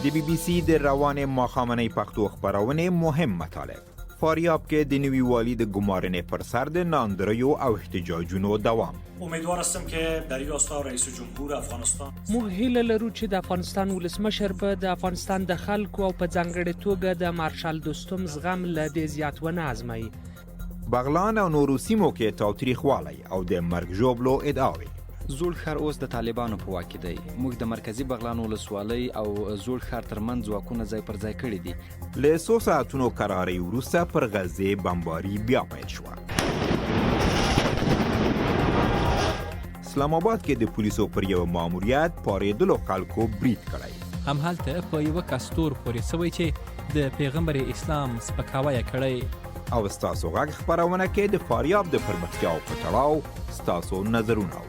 د بی بی سی د روانې ماښامنۍ پښتو خپرونې مهم مطالب. فاریاب کې د نوي والي د ګمارنې پر سر د ناندریو او احتجاجونو دوام. امیدوار هستم که در این راستا رئیس جمهور افغانستان موږ هیله لرو چې د افغانستان ولسمشر به د افغانستان د خلکو او په ځانګړې توګه د مارشال دوستم زغم له دې زیات ونه ازمایي. بغلان او نورو سیمو کې تاوتریخوالی او د مرګ ژوبلو ادعاوې. زوړ ښار اوس د طالبانو په واک کې دی. موږ د مرکزی بغلان ولسوالۍ او زوړ ښار ترمنځ ځواکونه ځای پر ځای کړي دي. له څو ساعتونو کرارۍ وروسته پر غزې بمباري بیا پیل شوه. اسلام آباد کې د پولیسو پر یو ماموریت پارېدلو خلکو برید کړی. همهلته په یوه کستور پورې سوی چې د پیغمبر اسلام سپکاوی کړی. او ستاسو غږ خپرونه کې د فاریاب د پرمختیاو په تړاو ستاسو نظرونه.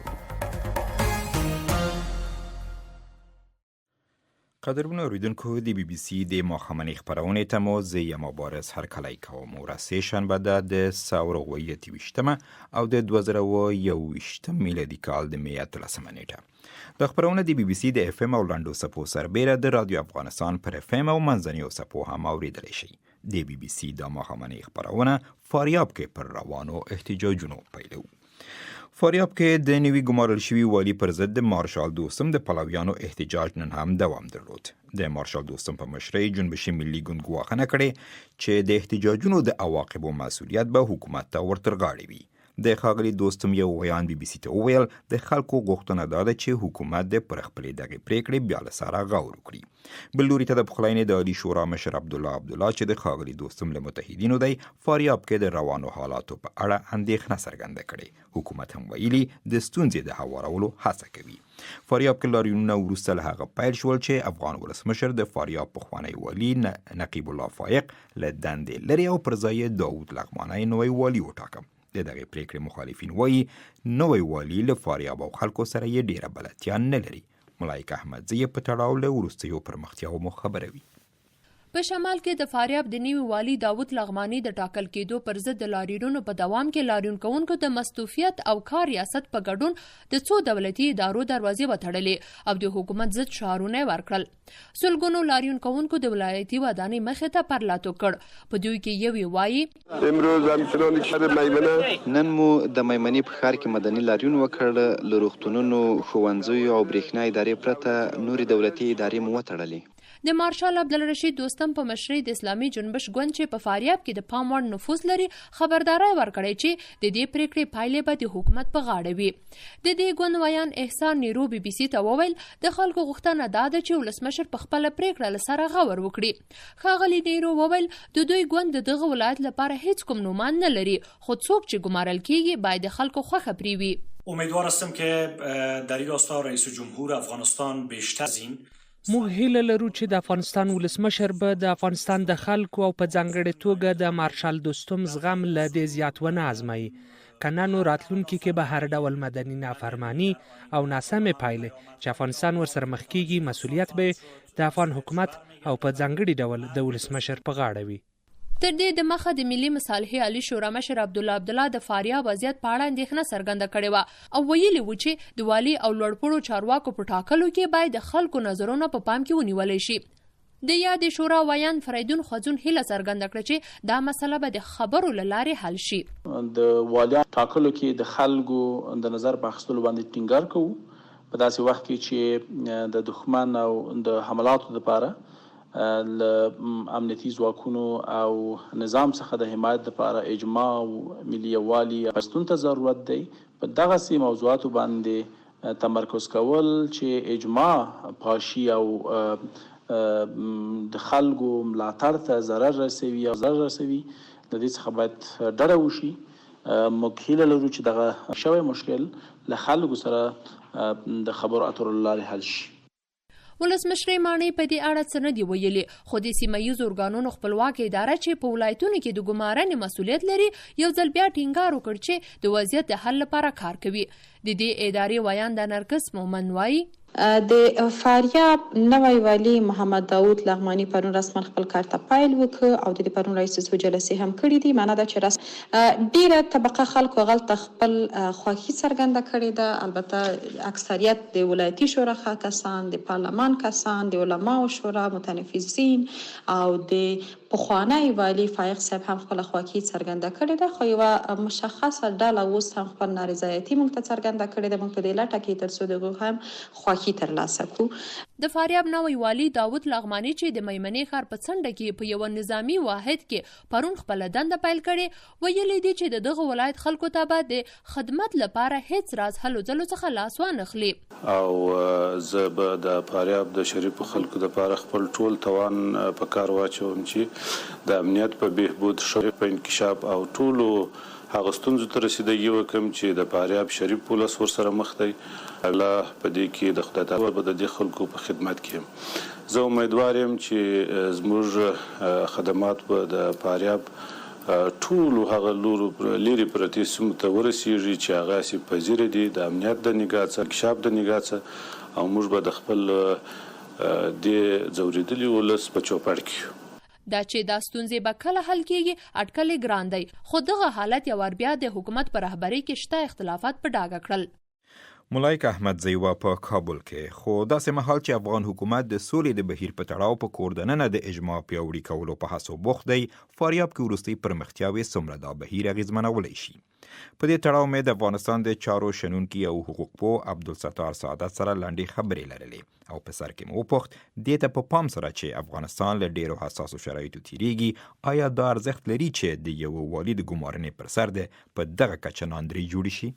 قدرمنو اوریدونکو، د بی بی سی د ماښامنۍ خپرونې ته مو زه یم مبارز هرکلی کوم. ورځ شنبه ده د 2023 او د 2021 میلادي کال د می 13 نیټه. د خپرونه د بی بی سی د اف ام او لنډو سپو سربیره د رادیو افغانستان پر اف ام او منځنیو سپو هم اوریدلی شي. د بی بی سی د ماښامنۍ خپرونه فاریاب کې پر روانو احتجاجونو پیلو. فاریاب کې د نوي ګمارل شوي والي پر ضد د مارشال دوستم د پلویانو احتجاج نن هم دوام درلود. د مارشال دوستم په مشرۍ جنبش ملي ګوند ګواښنه کړې چې د احتجاجونو د عواقبو مسؤلیت به حکومت ته ورترغاړې وي. د ښاغلي دوستم یو ویان بی بی سی ته وویل د خلکو غوښتنه دا ده چې حکومت د پر خپلې دغې پریکړې بیا له سره غور وکړي. بل لوري ته د پخلاینې د عالي شورا مشر عبدالله چې د ښاغلي دوستم له متحدینو دی، فاریاب کې د روانو حالاتو په اړه اندېښنه څرګنده کړې. حکومت هم ویلي د ستونزې د هوارولو هڅه کوي. فاریاب کې لاریونونه وروسته له هغه پیل شول چې افغان ولسمشر د فاریاب پخوانی والي نقیب الله فایق له دندې لرې او پر ځای داود لغمانی نوی والي وټاکه. د دغې پریکړې مخالفین وایي نوی والي له فاریاب او خلکو سره یې ډیره بلدتیا نه لري. ملایک احمدزی په تړاو له وروستیو پرمختیاو مو خبروي. په شمال کې د فاریاب د نوي والي داود لغمانی د ټاکل کېدو پر ضد د لاریونونو په دوام کې لاریون کوونکو د مستوفیت او کار ریاست په ګډون د څو دولتي ادارو دروازې وتړلې او د حکومت ضد شعارونه ورکړل. سلګونو لاریون کوونکو د ولایتي ودانۍ مخې ته پرلاتو کړ. په دوی کې یو وایي نن مو د میمنې په ښار کې مدني لاریون وکړ. له روغتونونو، ښوونځیو او برېښنا ادارې پرته نورې دولتي ادارې مو وتړلې. د مارشال عبدالرشید دوستم په مشرۍ د اسلامي جنبش ګوند چې په فاریاب کې د پام وړ نفوذ لري خبرداری ورکړی چې د دې پریکړې پایلې به د حکومت په غاړه وي. د دې ګوند ویان احسان نیرو بی بی سی ته وویل د خلکو غوښتنه دا ده چې ولسمشر په خپله پریکړه له سره غور وکړي. ښاغلي نیرو وویل د دوی ګوند د دغه ولایت لپاره هیڅ کوم نومان نه لري، خو څوک چې ګمارل کیږي باید د خلکو خوښه پرې وي. امیدوار هستم که در این راستا رئیس جمهور افغانستان بیشتر از این موږ هیله لرو چې د افغانستان ولسمشر به د افغانستان د خلکو او په ځانګړې توګه د مارشال دوستم زغم له دې زیات ونه ازمایي. که نه نو راتلونکي کې به هر ډول مدني نافرمانی او ناسمې پایلې چې افغانستان ورسره مخ کیږي مسؤلیت به د افغان حکومت او په ځانګړي ډول د ولسمشر په غاړه وي. تر دې د مخه د ملي مصالحې عالي شورا مشر عبدالله د فاریاب وضعیت په اړه اندېښنه څرګنده کړې وه او ویلي و چې د والي او لوړپوړو چارواکو په ټاکلو کې باید د خلکو نظرونه په پام کې ونیولی شي. د یادې شورا ویان فریدون خوځون هیله څرګنده کړه چې دا مسله به د خبرو له لارې حل شي. د والي ټاکلو کې د خلکو د نظر په اخیستلو باندې ټینګار کوو په داسې وخت کې چې د دښمن او د حملاتو لپاره له امنیتي ځواکونو او نظام څخه د حمایت لپاره اجماع او ملي یووالي پښتون ته ضرورت دی. په دغسې موضوعاتو باندې تمرکز کول چې اجماع پاشي او د خلکو ملاتړ ته ضرر رسوي د دې څخه باید ډډه وشي. موږ هیله لرو چې دغه شوی مشکل له خلکو سره د خبرو اترو له لارې حل شي. ولسمشر ماڼۍ په دې اړه څه نه دي ویلي، خو د سیمه ییزو ارګانونو خپلواکه اداره چې په ولایتونو کې د ګمارنې مسؤلیت لري یو ځل بیا ټینګار وکړ چې د وضعیت د حل لپاره کار کوي. د دې ادارې ویان د نرګس مومن وایي د فاریاب نوی والی محمد داود لغمانی پرون رسما خپل کار ته پیل وکړ او د پرون رئیس جلسې هم کړې دي. معنا دا چې ډیره طبقه خلکو غلطه خپل خواخي څرګنده کړې ده. البته اکثریت د ولایتي شورا کسان، د پارلمان کسان، د علماو شورا، متنفذین او د پخوانی والی فایق صاحب هم خپل خواخي څرګنده کړې ده. خو یوه مشخصه ډله اوس هم خپل نارضایتي موږ ته څرګنده کړې ده. موږ په دې لټه کې تر څو دغه هم خواخي ترلاسه کړو. د فاریاب نوی والی داود لغمانی چې د میمنې ښار په څنډه کې په یو نظامی واحد کې پرون خپل دنده پیل کړي، ویلي دي چې دغه ولایت خلکو ته به د خدمت لپاره هیڅ راز هلو ځلو څخه لاس وانخلي. او زه به د فاریاب د شریف خلکو لپاره خپل ټول توان په کار واچوم چې د امنیت په بهبود، شوق په انکشاف او ټولو هغه ستونزو ته رسیدګي وکړم چې د فاریاب شریف ولس ورسره مخ دی. الله په دې کې د خدای تعالی به د دې خلکو په خدمت کې یم. زه امیدوار یم چې زموږ خدمات به د فاریاب ټولو هغه لرې پرتې سیمو ته ورسیږي چې هغه سي پذیره دي د امنیت د نګاه څخه، انکشاف د نګاه څخه، او موږ به د خپل د ځورېدلي ولس په چوپړ کې دا چې دا ستونزې به کله حل کېږي اټکل ګران دی. خو دغه حالت یو ور بیا د حکومت په رهبرۍ کې شته اختلافات په ډاګه کړل. ملایک احمدزی و په کابل کې خو داسې مهال چې افغان حکومت د سولې د بهیر په تړاو په کور دننه د اجماع پیاوړي کولو په هڅو بوخت دی، فاریاب کې وروستۍ پرمختیاوې څومره دا بهیر اغېزمنولی شي. په دې تړاو مې د افغانستان د چارو شنونکي او حقوقپوه عبدالستار سعادت سره لنډې خبرې لرلې او په سر کې مې وپوښت دې ته په پام سره چې افغانستان له ډېرو حساسو شرایطو تیریږي، آیا دا ارزښت لري چې د یو والي د ګمارنې پر سر د په دغه کچه ناندرۍ جوړې شي؟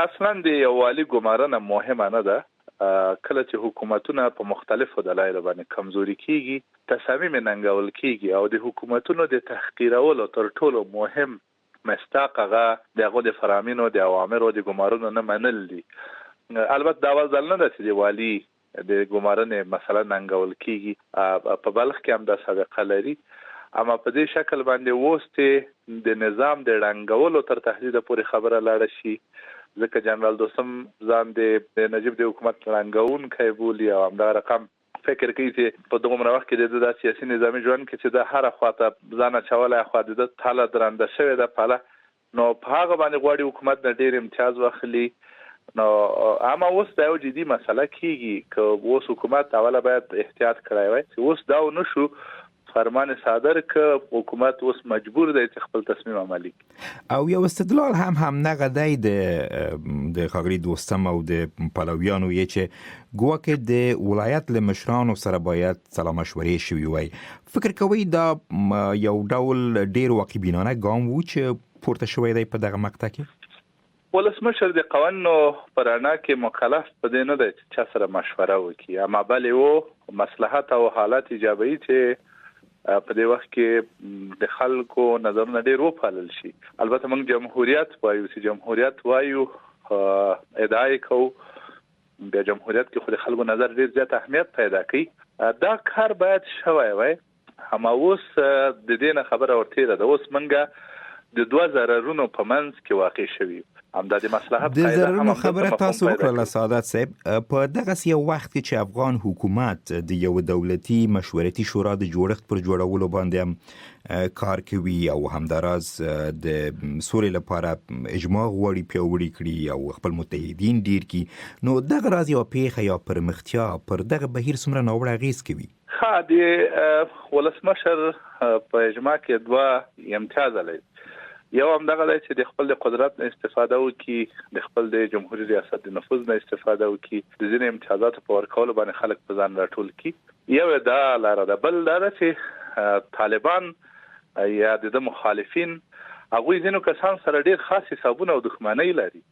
اصلا د یو والي ګمارنه مهمه نه ده. کله چې حکومتونه په مختلفو دلایلو باندې کمزوري کیږي، تصامیم ننګول کیږي او د حکومتونو د تحقیرولو تر ټولو مهم مستاق هغه دغه د فرامینو د اوامرو د ګمارنو نه منل دي. البته دا وځل نه ده چې د والي د ګمارنې مثلا ننګول کیږي. په بلخ کې هم دا سابقه لري، اما په دې شکل باندې وسته د نظام د رنګولو تر تهدید پورې خبره لاړه شي، ځکه جنرال دوستم ځان د نجیب د حکومت رنګون کوي بولي او همدا رقم فکر کوي چې په دغه وخت کې د سیاسي نظامي ژوند کې چې د هر خواته ځان چولای خو د تاله درنده شوی د پاله نو په هغه باندې غواړي حکومت د ډیر امتیاز واخلي. نو اما اوس دا یو جدي مسله کیږي چې اوس حکومت اوله باید احتیاط کړای وای چې اوس دا ونشو فرمان صادر ک حکومت اوس مجبور دی چې خپل تصمیم عملی او یو استدلال هم نغه دی د خاغلی دوستم او د پلویانو یې چې ګواکې د ولایت له مشرانو سره باید سلا مشورې شوي وای. فکر کوي دا یو ډول ډیر واقعبینانه ګام و چې پورته شوی دی په دغه مقطع کې؟ ولسمشر د قوانینو پر اړه کې مکلف پدې نه دی چې چا سره مشوره وکړي، اما بلې و مصلحت او حالات ایجابي چې په دې وخت کې د خلکو نظرونه ډېر وپالل شي. البته موږ جمهوریت وایو چې جمهوریت وایو ادعای کوو د جمهوریت کې خو د خلکو نظر ډېر زیات اهمیت پیدا کوي. دا کار باید شوی وای، اما اوس د دې نه خبره ورته ده. اوس موږ د 2000 رونو په منځ کې واقع شوی همدا د مصلحت د ضروري خبره تاسو وکړه سعادت صاحب. په دغه یو وخت کې چې افغان حکومت د یو دولتي مشورتي شورا د جوړښت پر جوړولو باندې هم کار کوي او همداراز د سولې لپاره اجماع غواړي پیاوړي کړي او خپل متحدین ډیر کړي، نو دغه راز یو پیښه یا پرمختیا پر دغه بهیر څومره ناوړه اغېز کوي؟ د ولسمشر په اجماع کې دوه امتیاز لري. یو هم دغه دی چې د خپل قدرت نه استفاده وکړي، د خپل د جمهوریت ریاست د نفوذ نه استفاده وکړي، د ځینې امتیازات په ورکولو باندې خلک په ځان راټول کړي. یو دا لاره ده. بل دا چې طالبان یا د مخالفین هغوی ځینو کسان سره ډیر خاص حسابونه او دښمنۍ لري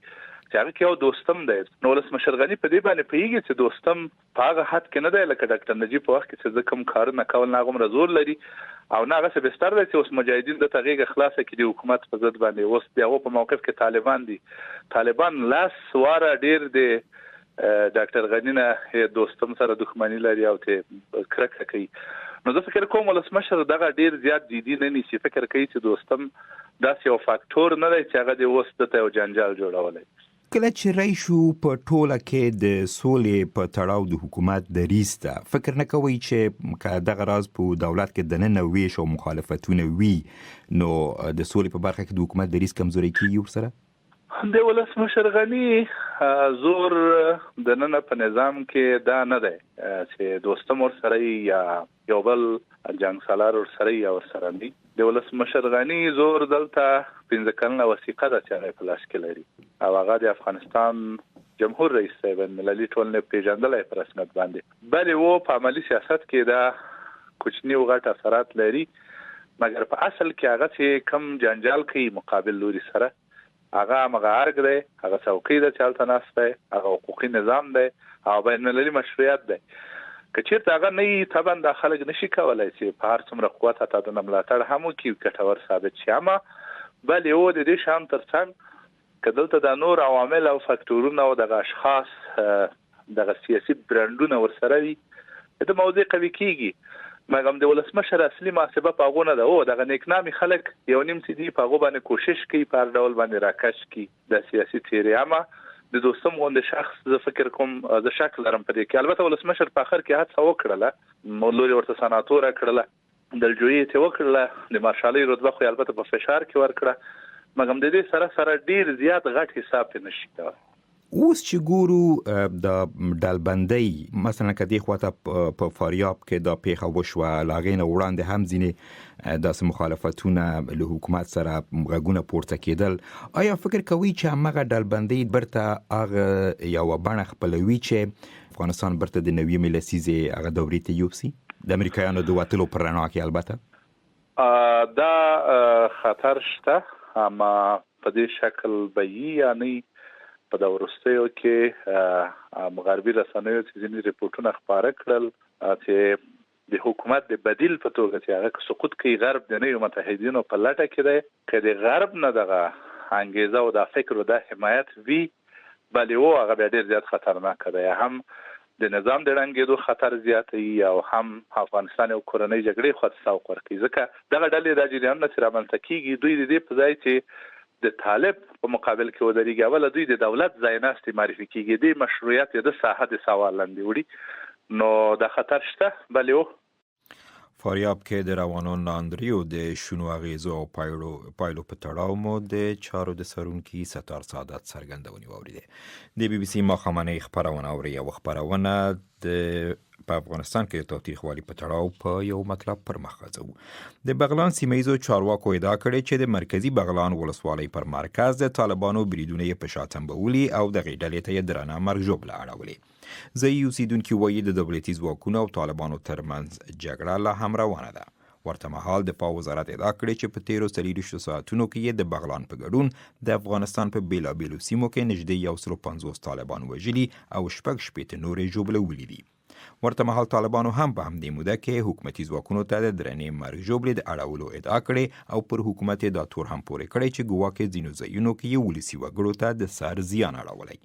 چې هغه کې یو دوستم دی. نو ولسمشر غني په دې باندې پیږي چې دوستم په هغه حد کې نه دی لکه ډاکټر نجیب په وخت کې چې کوم کارونه کول نه غوړ زور لري او نه هغه څه بستر دی چې اوس مجاهدین د تغییر خلاصه کې د حکومت په ضد باندې اوس دغه په موقف کې طالبان دي. طالبان لاس واره ډیر دی ډاکټر غنی نه دوستم سره دښمنی لري او ته کرکه کوي. نو زه فکر کوم ولسمشر دغه ډیر زیات جدي نه نیسي. فکر کوي چې دوستم داسې یو فاکټور نه دی چې هغه د اوس د یو جنجال جوړولای. کله چې رای شو په ټوله کې د سولې په تړاو د حکومت دریځ ته فکر نه کوئ چې که دغه راز په دولت کې دننه ویش او مخالفتونه وي نو د سولې په برخه کې د حکومت دریځ کمزوری کیږي ورسره؟ د ولسمشر غني زور د نن په نظام کې دا نه دی چې دوستم ورسره یا یو بل جنگ سالار ورسره یا ورسره دی. د ولسمشر غني زور دلته 15 کلنه وثیقه ده چې په لاس کې لري او هغه د افغانستان جمهور رئیس صاحب ملي ټولنې پیژندلای پر رسمیت باندې بلې وو په عملی سیاست کې دا کوچنی او غټ اثرات لري مګر په اصل کې هغه چې کم جنجال کوي مقابل لوري سره هغه مغارق دی هغه څوکۍ د چالت ناست دی هغه حقوقي نظام دی او بین المللي مشروعیت دی که چیرته هغه نه طبعا د خلک نشي کولای چې په هر څومره قوت ته د ملاتړ هم کې ګټور ثابت شي اما بل یو د دې شان ترڅنګ کدلته د نور عوامل او فاکتورونه او د اشخاص د سیاسي برندونه ورسره وي د موضوع قوي کیږي مګم د ولسمشر اصلي محاسبه پاغونه ده او د نیکنامي خلک یو نیم سي دي پاغو باندې کوشش کوي په ډول باندې راکش کی د سیاسي تیری اما د دوستم غونډه شخص ز فکر کوم ز شکل لرم په دې کې البته ولسمشر په اخر کې هڅه وکړه مولوري ورته سناتور کړله د جوړې ته وکړله د مارشالي رتبه خو البته په فشار کې ورکړه مګم د دې سره ډیر زیات غټ حساب نشي کولای. اوس چې ګورو د ډلبندۍ مثلا کدی خواته په فاریاب کې د پیښه وشوه لاغې نه وړاندې هم ځینې داسې مخالفتونه له حکومت سره غږونه پورته کېدل آیا فکر کوي چې هغه ډلبندۍ برته هغه یو بڼه خپلوي چې افغانستان برته د نوې ملسیزې هغه دورې ته یوسي د امریکایانو د وتلو پر رڼا کې البته دا خطر شته اما په دې شکل به یا نه په دا ورستیو کې مغربي رسنیو چې ځینې ریپورتونه خپاره کړل چې د حکومت د بدیل په توګه چې هغه سقوط کوي غرب د نړۍ متحدینو په لټه کې دی چې د غرب نه دغه انګیزه او د فکر او د حمایت وی بلې و هغه ډېر زیات خطرناک دی هم د نظام د رنګېدو خطر زیات او هم افغانستان او کورنۍ جګړې خاطر ساو ورکړي ځکه دغه ډلې د جریان نه سره منځ کېږي دوی د دې په ځای چې د طالب په مقابل کې ودرېږي اول دوی د دولت ځایناستي معرفي کیږي د مشروعیت د ساحه د سوال لاندې وړي نو د خطر شته بلې فاریاب کې د روانو ناندریو د شنو اغیزو او پایلو په تړاو مو د چارو د سرونکي ستار سعادت څرګندونې واوریده د بي بي سي ماښامنۍ خپرونه اوري او خپرونه د په افغانستان کې تاوتریخوالي په تړاو په یو مطلب پر مخ ځو د بغلان سیمه چارواکو ادعا کړې چې د مرکزی بغلان ولسوالۍ پر مرکز د طالبانو بریدونه په شاتنبولي او د غیډلې ته درانه مرګ جوړه اړولې ځای اوسیدونکو وایي د دولتي ځواکونو او طالبانو ترمنځ جګړه لا هم روانه ده ورته مهال د وزارت ادعا کړې چې په تیرو 24 ساعتونو کې د بغلان په ګډون د افغانستان په بیلابیلو سیمو کې نږدې 150 طالبان وژلي او شپږ شپېته نورې ژوبلولي دي ورته مهال طالبانو هم په همدې موده کې حکومتي ځواکونو ته د درنې مرګ ژوبلې د اړولو ادعا کړې او پر حکومت دا تور هم پورې کړی چې ګواکې ځینو ځایونو کې یو ولسي وګړو ته د سر زیان اړولی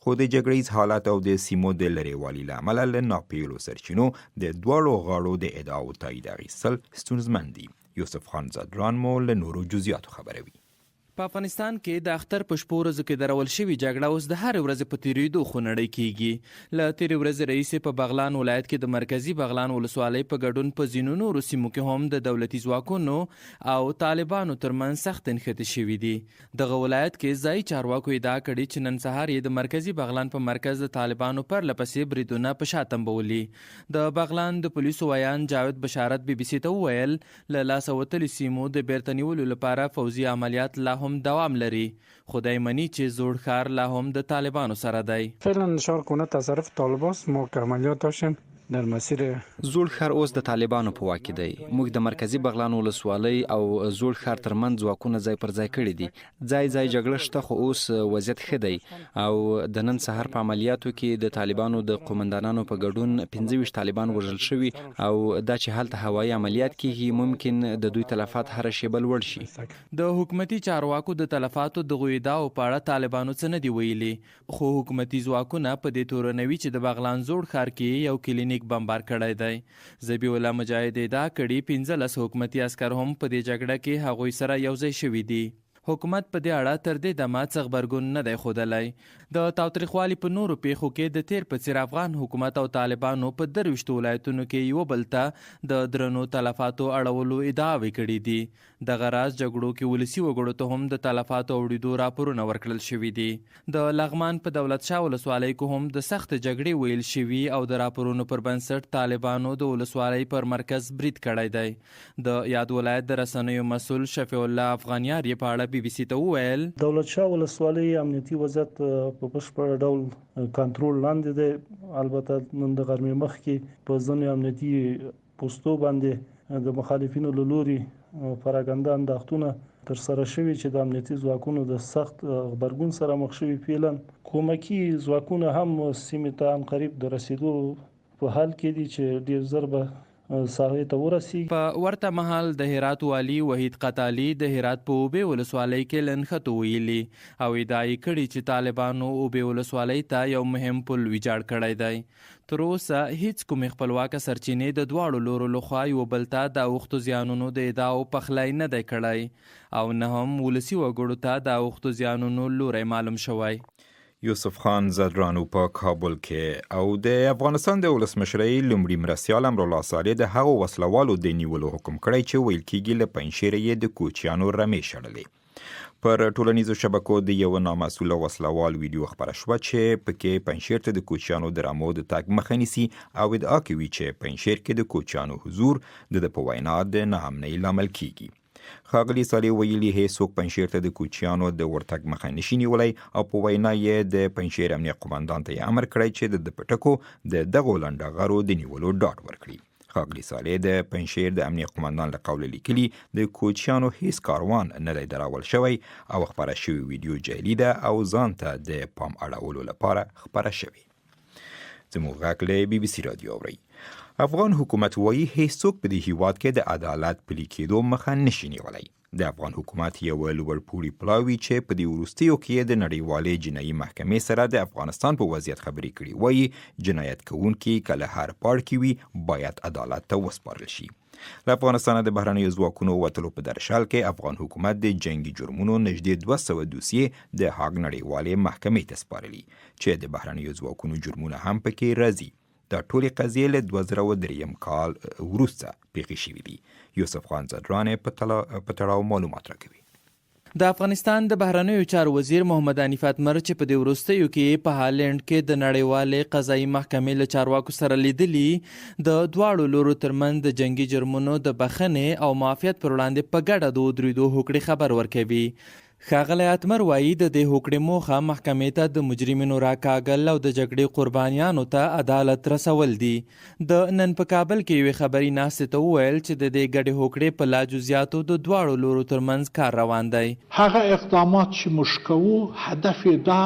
خو د جګړیز حالت او د سیمو د لرېوالي له امله له ناپیلو سرچینو د دواړو غاړو د ادعاو تایید اخیستل ستونزمن دي. یوسف خان زادران مو له نورو جزئیاتو خبروي. په افغانستان کې د اختر په شپو ورځو کې درول شوې جګړه اوس د هر ورځې په تیریدو خونړۍ کیږي له تیرې ورځې رئیس په بغلان ولایت کې د مرکزی بغلان ولسوالۍ په ګډون په ځینو نورو سیمو کې هم د دولتي ځواکونو او طالبانو ترمنځ سخت نښتې شوي دي. دغه ولایت کې ځایي چارواکو ادعا کړې چې نن سهار یې د مرکزی بغلان په مرکز د طالبانو پر لپسې بریدونه په شا تنبولي. د بغلان د پولیسو ویان جاوید بشارت بي بي سي ته وویل له لاسه وتلو سیمو د بیرته نیولو لپاره فوزي عملیات لا هم دوام لري. خدای منی چې زوړ ښار لا هم د طالبانو سره دی. فعلا شهر کنه تصرف طالباست ما که عملیات داشتیم در مسیر زوړ ښار اوس د طالبانو په واک دی. موږ د مرکزی بغلان ولسوالۍ او زوړ ښار ترمنځ ځواکونه ځای پر ځای کړي دي. ځای جګړه شته خو اوس وضعیت ښه دی او د نن سهار په عملیاتو کې د طالبانو د قومندانانو په ګډون 25 طالبان وژل شوي او دا چې هلته هوایي عملیات کیږي ممکن د دوی تلفات هر شی بل وړ شي. د حکومتي چارواکو د تلفاتو د غویداو په اړه طالبانو څه نه دی ویلي خو حکومتي ځواکونه په دې تورنوي چې د بغلان زوړ ښار کې یو کلینیک بمبار کړی دی. ذبیح الله مجاهد ادعا کړي 15 حکومتي عسکر هم په دې جګړه کې هغوی سره یوځای شوي دي. حکومت په دې اړه تر دې دمه څه غبرګون نه دی ښودلی. د تاوتریخوالي په نورو پیښو کې د تیر په څیر افغان حکومت او طالبانو په 23 ولایتونو کې یو بل ته د درنو تلفاتو اړولو ادعاوې کړي دي. دغه راز جګړو کې ولسي وګړو ته هم د تلفاتو اوریدو راپورونه ورکړل شوي دي. د لغمان په دولت شاه ولسوالۍ کې هم د سخت جګړې ویل شوي او د راپورونو پر بنسټ طالبانو د ولسوالۍ پر مرکز برید کړی دی. د یاد ولایت د رسنیو مسؤل شفیع الله افغانیار یې په اړه BBC ته وویل دولت شاه ولسوالۍ امنیتي وضعیت په بشپړ ډول کنټرول لاندې دی. البته نن د غرمې مخکې په ځینو امنیتي پوستو باندې د مخالفینو له لوري پراګندا انداختونه ترسره شوي چې د امنیتي ځواکونو د سخت غبرګون سره مخ شوي. فعلا کومکي ځواکونه هم سیمې ته ان قریب د رسیدو په حال کې دي چې ډیر زر به ساحې ته ورسیږي. په ورته مهال د هرات والي وحید قتالي د هرات په اوبې ولسوالۍ کې لنښتو ویلي او ادعا یې کړې چې طالبانو اوبې ولسوالۍ ته یو مهم پل ویجاړ کړی دی. تر اوسه هیڅ کومې خپلواکه سرچینې د دواړو لورو لخوا یو بل ته د اوښتو زیانونو د ادعاو پخلی نه دی کړی او نه هم ولسي وګړو ته د اوښتو زیانونو لوری معلوم شوی. یوسف خان زدرانو په کابل کې او د افغانستان د ولسمشرۍ لومړي مرستیال امرالله صالح د هغو وسلوالو د نیولو حکم کړی چې ویل کېږي له پنجشیره یې د کوچیانو رمې شړلې. پر ټولنیزو شبکو د یو نامسؤله وسلوال ویډیو خپره شوه چې پکې پنجشیر ته د کوچیانو د رمو د تګ مخه نیسي او ادعا کوي چې پنجشیر کې د کوچیانو حضور د په وینا د ناامنۍ لامل کیږي. ښاغلي صالح ویلي هیڅوک پنجشیر ته د کوچیانو د ورتګ مخه نشي نیولی او په وینا یې د پنجشیر امنیه قماندان ته امر کړی چې د پټکو د دغو لنډغرو د نیولو ډاډ ورکړي. ښاغلي صالح د پنجشیر د امنیه قماندان له قوله لیکلي د کوچیانو هیڅ کاروان نه دی درول شوی او خپره شوی ویډیو جعلي ده او ځان ته د پام اړولو لپاره خپره شوی. زموږ غږ له BBC رادیو اورئ. افغان حکومت وایي هیڅوک په دې هیواد کې د عدالت پلي کېدو مخه نشي نیولی. د افغان حکومت یو لوړپوړي پلاوي چې په دې وروستیو کې د نړیوالې جنایي محکمې سره د افغانستان په وضعیت خبرې کړي وایي جنایت کوونکي کله هر پاړ کې وي باید عدالت ته وسپارل شي. له افغانستانه د بهرنیو ځواکونو وتلو په درشل کې افغان حکومت د جنگي جرمونو نږدې 200 دوسیې د هاګ نړیوالې محکمې ته سپارلي چې د بهرنیو ځواکونو جرمونه هم پکې راځي. دا ټولې قضیې له 2003 کال وروسته پیښې شوې دي. یوسف خان زدرانی په تړاو معلومات راکوي. د افغانستان د بهرنیو چارو وزیر محمد حنیف اتمر چې په دې وروستیو کې په هالند کې د نړیوالې قضایي محکمې له چارواکو سره لیدلي د دواړو لورو ترمنځ د جنگي جرمونو د بخښنې او معافیت پر وړاندې په ګډه د ودرېدو هوکړې خبر ورکوي. ښاغلی اتمر وایي د دې هوکړې موخه محکمې ته د مجرمینو راکاږل او د جګړې قربانیانو ته عدالت رسول دي. د نن په کابل کې یوې خبري ناستې ته وویل چې د دې ګډې هوکړې په لا جزیاتو د دواړو لورو ترمنځ کار روان دی. هغه اقدامات چې موږ کوو هدف یې دا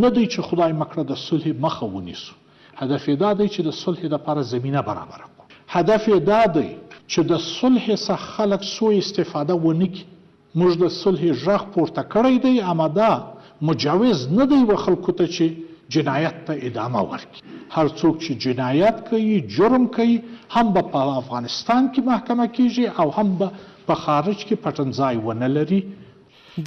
نه دی چې خدای مکړه د صلح مخه ونیسو. هدف یې دا دی چې د صلح لپاره زمینه برابره کړو. هدف یې دا دی چې د صلح څخه خلک سوء استفاده ونه کړي. موږ د صلح غږ پورته کړی دی اما دا مجوز نه دی و خلکو ته چې جنایت ته ادامه ورکړي. هر څوک چې جنایت کوي جرم کوي هم به په افغانستان کې محکمه کیږي او هم به په خارج کې پټنځای ونه لري.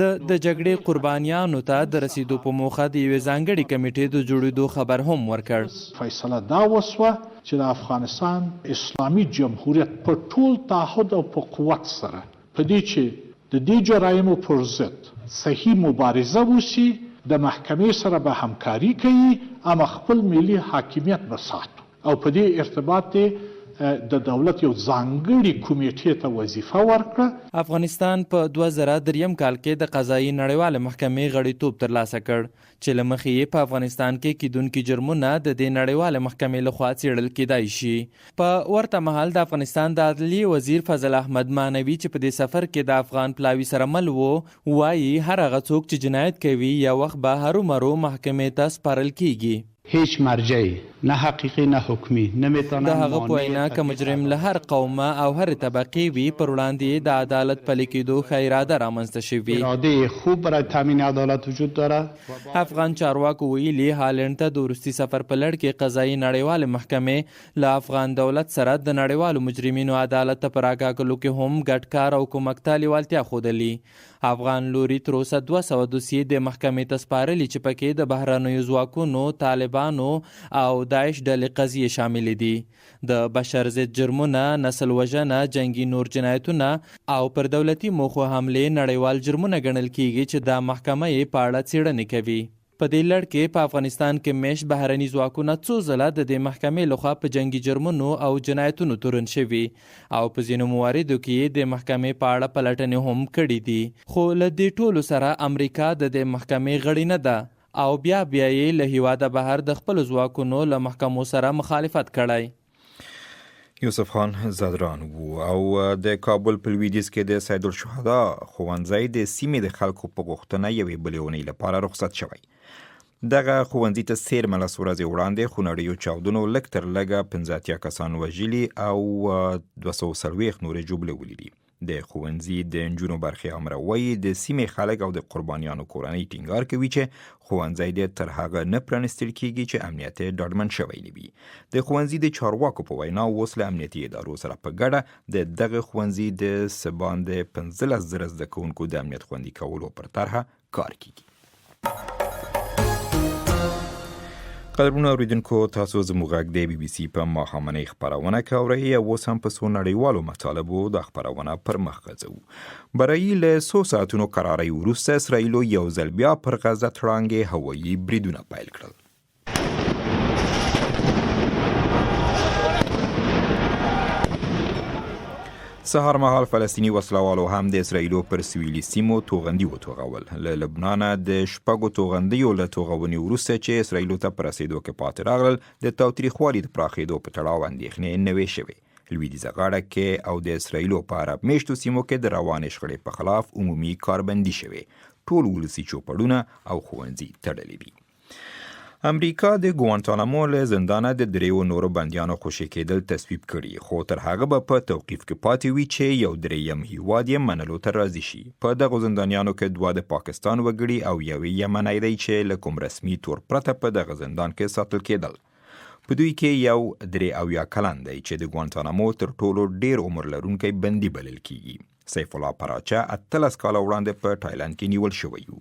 د جګړې قربانیانو ته د رسیدو په موخه د یوې ځانګړې کمیټې د جوړېدو خبر هم ورکړ. فیصله دا وسوه چې د افغانستان اسلامي جمهوریت په ټول تعهد او په قوت سره په دې چې د دې جرایمو پر ضد صحیح مبارزه وشي د محکمې سره به همکاري کوي اما خپل ملي حاکمیت به ساتو او په دې ارتباط د دولت یو ځانګړي کمیټې ته وظیفه ورکړه. افغانستان په 2003 کال کې د قضایي نړیوالې محکمې غړیتوب ترلاسه کړ چې له مخې یې په افغانستان کې کیدونکي جرمونه د دې نړیوالې محکمې لخوا څیړل کیدای شي. په ورته مهال د افغانستان د عدلیې وزیر فضل احمد مانوي چې په دې سفر کې د افغان پلاوي سره مل وو وایي هر هغه څوک چې جنایت کوي یا وخت به هرومرو محکمې ته سپارل کیږي. هیچ مرجعی نه حقیقی نه حکمی نمیتونه د هغه په وینا که مجرم له هر قومه او هر طبقې وي پر وړاندې د عدالت پلي کېدو ښه اراده رامنځته شوې. اراده خوب برای تامین عدالت وجود داره. افغان چارواکو ویلي هالند ته د وروستي سفر په لړ کې قضایي نړیوالې محکمې له افغان دولت سره د نړیوالو مجرمینو عدالت ته په راکاږلو کې هم ګډ کار او کومک ته لیوالتیا ښودلي. افغان لوري تر اوسه 200 دوسیې د محکمې ته سپارلي چې پکې د بهرنیو ځواکونو، طالبانو او داعش ډلې قضیې شاملې دي. د بشر ضد جرمونه، نسل وژنه، جنگي نور جنایتونه او پر دولتي موخو حملې نړیوال جرمونه ګڼل کیږي چې دا محکمه یې په اړه څېړنې کوي. په دې لړ کې په افغانستان کې میشت بهرني ځواکونه څو ځله د دې محکمې لخوا په جنگي جرمونو او جنایتونو تورن شوي او په ځینو مواردو کې د محکمې په اړه پلټنې هم کړي دي. خو له دې ټولو سره امریکا د دې محکمې غړې نه ده او بیا یې له هیواده بهر د خپلو ځواکونو له محکمو سره مخالفت کړی. یوسف خان زادران وو او د کابل په لویدیځ کې د سید الشهدا ښوونځی د سیمې د خلکو په غوښتنه یوې بلې اونۍ لپاره رخصت شوی. دغه ښوونځي ته 13 ورځې وړاندې خونړیو چاودنو لږ تر لږه 15 کسان وژلي او 240 نورې جوبلې ولیدي. د ښوونځي د نجونو برخې امروي د سیمې خلک او د قربانیانو کورنۍ ټینګار کوي چې ښوونځی د تر هغه نه پرانیستل کیږي چې امنیت یې ډاډمن شوی نه وي. د ښوونځي د چارواکو په وینا اوس له امنیتي ادارو سره په ګډه د دغه ښوونځي د څه باندې 15,000 زده کوونکو د امنیت خوندي کولو پر طرحه کار کیږي. قدرمنو اوریدونکو، تاسو زموږ غږ د BBC په ماښامنۍ خپرونه کوئ او اوس هم په څو نړیوالو مطالبو د خپرونه پر مخ ځو. برای له 100 ساعتونو قرارۍ وروسته اسرائیلو یو ځل بیا پر غزه تړانګې هوایي بریدونه پیل کړل. سهار مهال فلسطینی وسلوالو هم د اسرائیلو پر سویلي سیمو توغندي وتوغول. له لبنانه د شپږو توغندیو له توغونې وروسته چې اسرائیلو ته په رسېدو کې پاتې راغلل، د تاوتریخوالي د پراخېدو په تړاو اندېښنې نوې شوې. لویدیځه غاړه کې او د اسرائیلو په عرب میشتو سیمو کې د روانې شخړې په خلاف عمومي کاربندي شوې. ټول ولسي چوپړونه او ښوونځي تړلي دي. امریکا د ګوانتانامو له زندانه د 3 نورو بندیانو خوشي کېدل تصویب کړي، خو تر هغه به په توقیف کې پاتې وي چې یو درېیم هیواد یې منلو ته راضي شي. په دغو زندانیانو کې 2 د پاکستان وګړي او یو یمنی دی چې له کوم رسمي تور پرته په دغه زندان کې ساتل کېدل. په دوی کې یو 83 کلن دی چې د ګوانتانامو تر ټولو ډیر عمر لرونکی بندي بلل کیږي. سیف الله پراچا 18 کاله وړاندې په تایلند کې نیول شوی و.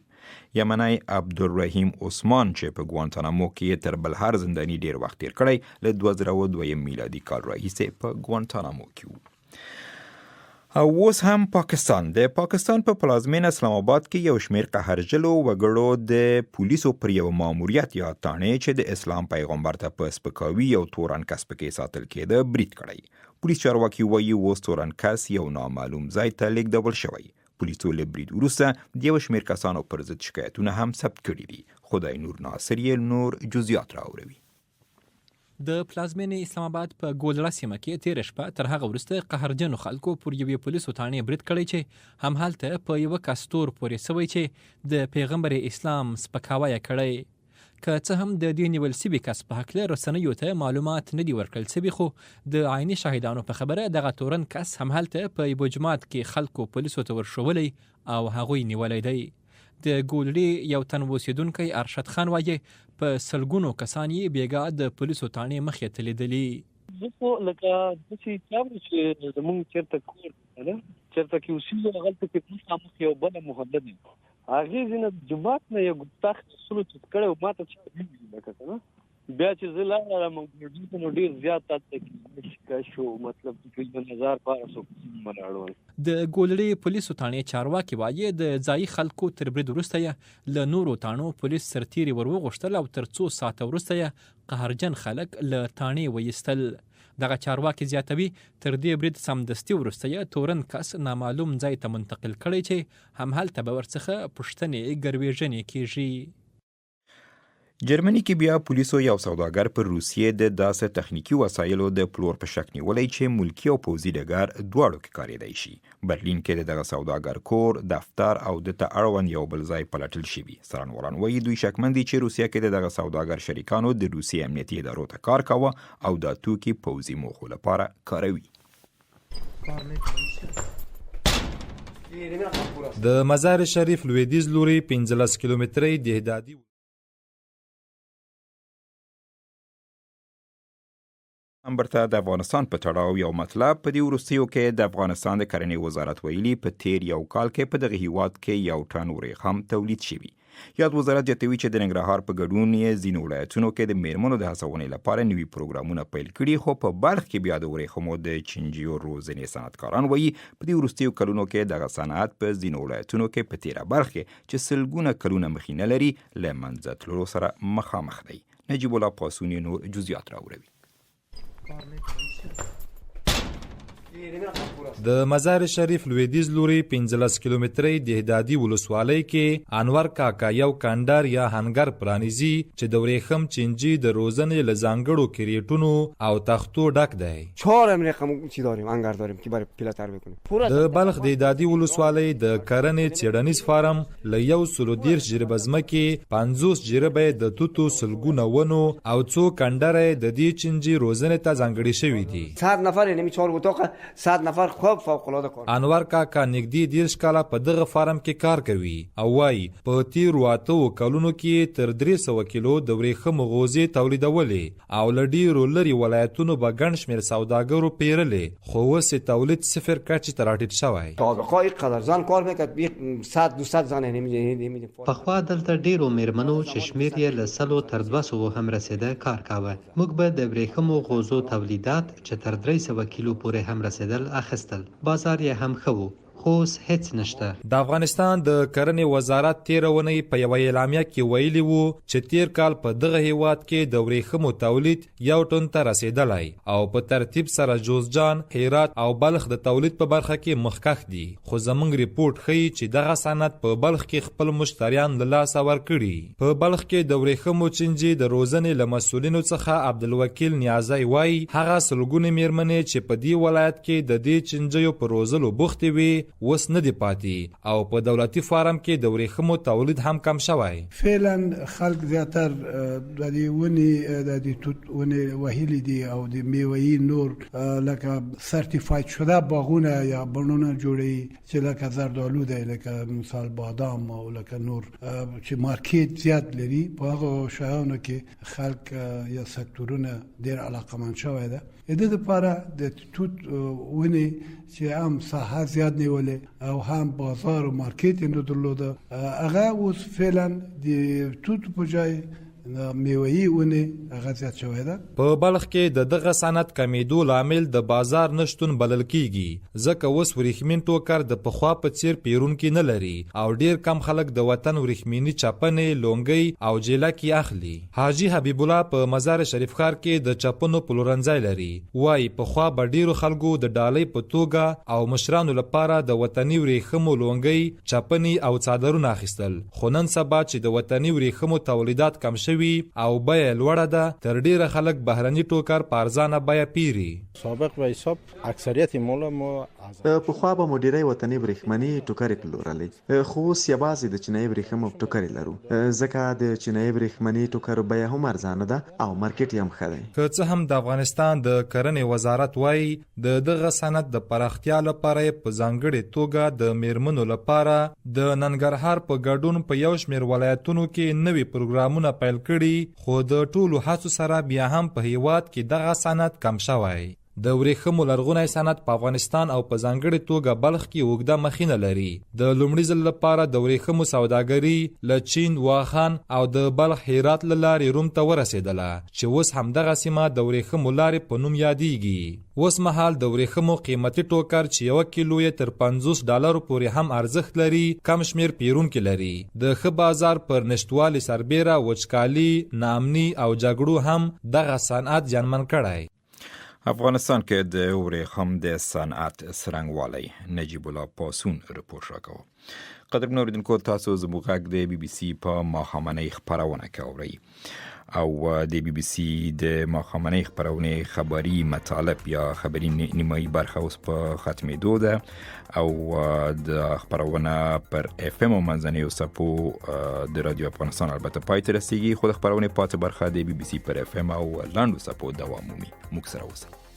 یمنی عبدالرحیم عثمان چې په ګوانتانامو کې تر بل هر زنداني ډیر وخت تیر کړی، له 2002 میلادي کال راهیسې په ګوانتانامو کې و. او اوس هم پاکستان په پلازمینه اسلام آباد کې یو شمیر قهرجنو وګړو د پولیسو پر یو ماموریت یا تانې چې د اسلام پیغمبر ته په سپکاوي او تورن کس پکې ساتل کېده برید کړی. پولیس چارواکي وایي اوس تورن کس یو نامعلوم ځای ته لیږدول شوی. پولیسو له برید وروسته د یو شمیر کسانو پر ضد شکایتونه هم ثبت کړي دي. خدای نور ناصر یې نور جزئیات راوړي. د پلازمینې اسلام آباد په ګولړه سیمه کې تیر شپه تر هغه وروسته قهرجنو خلکو پر یوې پولیسو تانې برید کړی چې همهلته په یوه کستور پورې سوی چې د پیغمبر اسلام سپکاوی کړی. که څه هم د دې نیول سوي کس په هکله رسنیو ته معلومات نه دي ورکړل سوي، خو د عیني شاهدانو په خبره دغه تورن کس همهلته په یوه جومات کې خلکو پولیسو ته ورښولی او هغوی نیولی دی. د ګولړي یو تن اوسېدونکی ارشد خان وایي په سلګونو کسان یې بیګا د پولیسو تانې مخې ته لیدلي. زه خو لکه داسې چاوړو چې زمونږ چېرته کور ده چېرته کې اوسېږو هغلته کې مخامخ یو بله محله دی، هغې ځینې جومات نه یو ګستاخ اصولو چې کړی و ما ته چې لکه که نه بیا چې زه لاړم نو ډېر زیات شکایت شو، مطلب چې 1500 مراړول. د ګولړي پولیسو تانې چارواکي وایي د ځایي خلکو تر برید وروسته یې له نورو تانو پولیس سرتیري ور وغوښتل او تر 2 ساعته وروسته یې قهرجن خلک له تانې ویستل. دغه چارواکي زیاتوي تر دې برید سمدستي وروسته یې تورن کس نامعلوم ځای ته منتقل کړی چې همهلته به ورڅخه پوښتنې ګروېږنې کیږي. جرمني کې بیا پولیسو یو سوداګر پر روسیې د داسې تخنیکی وسایلو د پلور په شک نیولی چې ملکی او پوځي ډګر دواړو کې کارېدی شي. برلین کې دغه سوداګر کور، دفتر او د ته اړوند یو بل ځای پلټل شوي. څارنوالان وایي دوی شکمن دي چې روسیه کې دغه سوداګر شریکانو د روسیې امنیتي ادارو ته کار کاوه او دا توکي پوځي موخو لپاره کاروي. د مزار شریف لویدیځ لوري 15 کیلومترۍ دهدادي امبرته د افغانستان په تړاو یو مطلب په دې وروستیو کې د افغانستان د کرنې وزارت ویلي په تیر یو کال کې په دغه هیواد کې 1 ټن ورېښم تولید شوي. یاد وزارت زیاتوي چې د ننګرهار په ګډون یې ځینو ولایتونو کې د میرمنو د هڅونې لپاره نوي پروګرامونه پیل کړي، خو په بلخ کې بیا د ورېښمو د چینجیو روزنې صنعتکاران وایي په دې وروستیو کلونو کې دغه صنعت په ځینو ولایتونو کې په تیره برخه کې چې سلګونه کلونه مخینه لري له منځه تللو سره مخامخ دی. نجیب الله پاسونی نور جزئیات راوړي. د مزار شریف لویدیځ لوري 15 کیلومترۍ دهدادي ولسوالۍ کې انور کاکا یو کاندار یا هنګر پرانیزي چې د ورېښم چینجی د روزنې له ځانګړو کریټونو او تختو ډک دی. 4 ورېښم چی داریم انګر داریم که برای پیلاتر بکنیم. د بلخ دهدادي ولسوالۍ د کرنې څېړنیز فارم له 130 جریبه ځمکې 50 جریبه د توتو سلګونه ونو او څو کندرې د دې چینجی روزنې ته ځانګړي شوي دي. 100 نفر یعنی 4 اتاق 100 نفر خوب فوق العاده کار. انور کاکا نږدې 10 کاله په دغه فارم کې کار کوي او وايي په تیرو 8 کلونو کې تر 300 کیلو د ورېښمو غوزې تولیدولې او له ډېرو لرې ولایتونو به ګڼ شمېر سوداګرو پیرلې، خو اوس یې تولید صفر کچې ته راټیټ شوی. طابقه قدر زن کار میکرد 100-200 زن نمیده. پخوا دلته ډېرو میرمنو چې شمېر یې له 100 تر 200 هم رسیده کار کاوه. موږ به د ورېښمو غوزو تولیدات چې تر 300 کیلو پورې هم رسیدل اخیستل. بازار یې هم ښه و، خو اوس هیڅ نشته. د افغانستان د کرنې وزارت تیره اونۍ په یوه اعلامیه کې ویلي وو چې تیر کال په دغه هیواد کې د ورېښمو تولید 1 ټن ته رسیدلی او په ترتیب سره جوزجان، هرات او بلخ د تولید په برخه کې مخکښ دي، خو زموږ ریپورت ښیي چې دغه صنعت په بلخ کې خپل مشتریان له لاسه ورکړي. په بلخ کې د ورېښمو چینجي د روزنې له مسؤلینو څخه عبدالوکیل نیازی وایي هغه سلګونې میرمنې چې په دې ولایت کې د دې چینجیو په روزلو بوختې وي وس نه دی پاتې او په دولتي فارم کې د ورېښمو تولید هم کم شوی. فعلا خلک زیاتر د دې ونې د دې توت ونې وهلي دي او د میوه‌ای نور لکه سرټیفاید شده باغونه یا بڼونه جوړوي چې لکه زردالو دی، لکه مثال بادام او لکه نور چې مارکیټ زیات لري. په هغه شیانو کې خلک یا سکتورونه ډېر علاقمند شوی ده. د دې لپاره د توت ونې چې هم ساحه زیات نیولې او هم بازار او مارکیټ یې درلوده، هغه اوس فعلا د توت په ځای میوه‌ای ونې هغه زیات شوی ده. په بلخ کې د دغه صنعت کمیدو لامل د بازار نشتون بلل کیږي، ځکه اوس ورېښمین ټوکر د پخوا په څیر پیرونکي نه لري او ډیر کم خلک د وطن ورېښمینی چپنې، لونګۍ او جیلکې اخلي. حاجی حبیب الله په مزار شریف ښار کې د چپنو پلورنځای لري. وایي پخوا به ډیرو خلکو د ډالۍ په توګه او مشرانو لپاره د وطني ورېښمو لونګۍ، چپنې او څادرونه اخیستل، خو نن سبا چې د وطني ورېښمو تولیدات کم شوي او بیه لوړه ده، تر ډیره خلک بهرني ټوکر په ارزانه بیه پیري. سابق به حساب اکثریت مال ما پخوا به مو ډیری وطني ورېښمنې ټوکرې پلورلې، خو اوس یوازې د چینایي ورېښمو ټوکرې لرو، ځکه د چینایي ورېښمنې ټوکرو بیه هم ارزانه ده او مارکیټ یې هم ښه دی. که څه هم د افغانستان د کرنې وزارت وایي د دغه صنعت د پراختیا لپاره په ځانګړې توګه د میرمنو لپاره د ننګرهار په ګډون په یو شمېر ولایتونو کې نوي پروګرامونه پیل کړي، خو د ټولو هڅو سره بیا هم په هیواد کې دغه صنعت کم شوی. د ورېښمو لرغونی صنعت په افغانستان او په ځانګړې توګه بلخ کې اوږده مخینه لري. د لومړي ځل لپاره د ورېښمو سوداګري له چین، واخان او د بلخ هرات له لارې روم ته ورسېدله چې اوس همدغه سیمه د ورېښمو لارې په نوم یادیږي. اوس مهال د ورېښمو قیمتي ټوکر چې 1 کیلو یې تر $50 پورې هم ارزښت لري، کم شمېر پیرونکي لري. د ښه بازار پر نشتوالي سربیره وچکالي، ناامني او جګړو هم دغه صنعت زیانمن کړی. افغانستان کې د ورېښم د صنعت څرنګوالی نجیب الله پاسون رپورټ راکوه. قدرمنو اوریدونکو، تاسو زموږ غږ د بي بي سي په ماښامنۍ خپرونه کې اورئ او د بي بي سي د ماښامنۍ خپرونې خبري مطالب یا خبري نیمایي برخه اوس په ختمېدو ده او د خپرونه پر اف ام او منځنیو څپو د رادیو افغانستان البته پای ته رسیږي، خو د خپرونې پاتې برخه د بي بي سي پر اف ام او لاندو څپو دوام مومي. موږ سره اوسئ.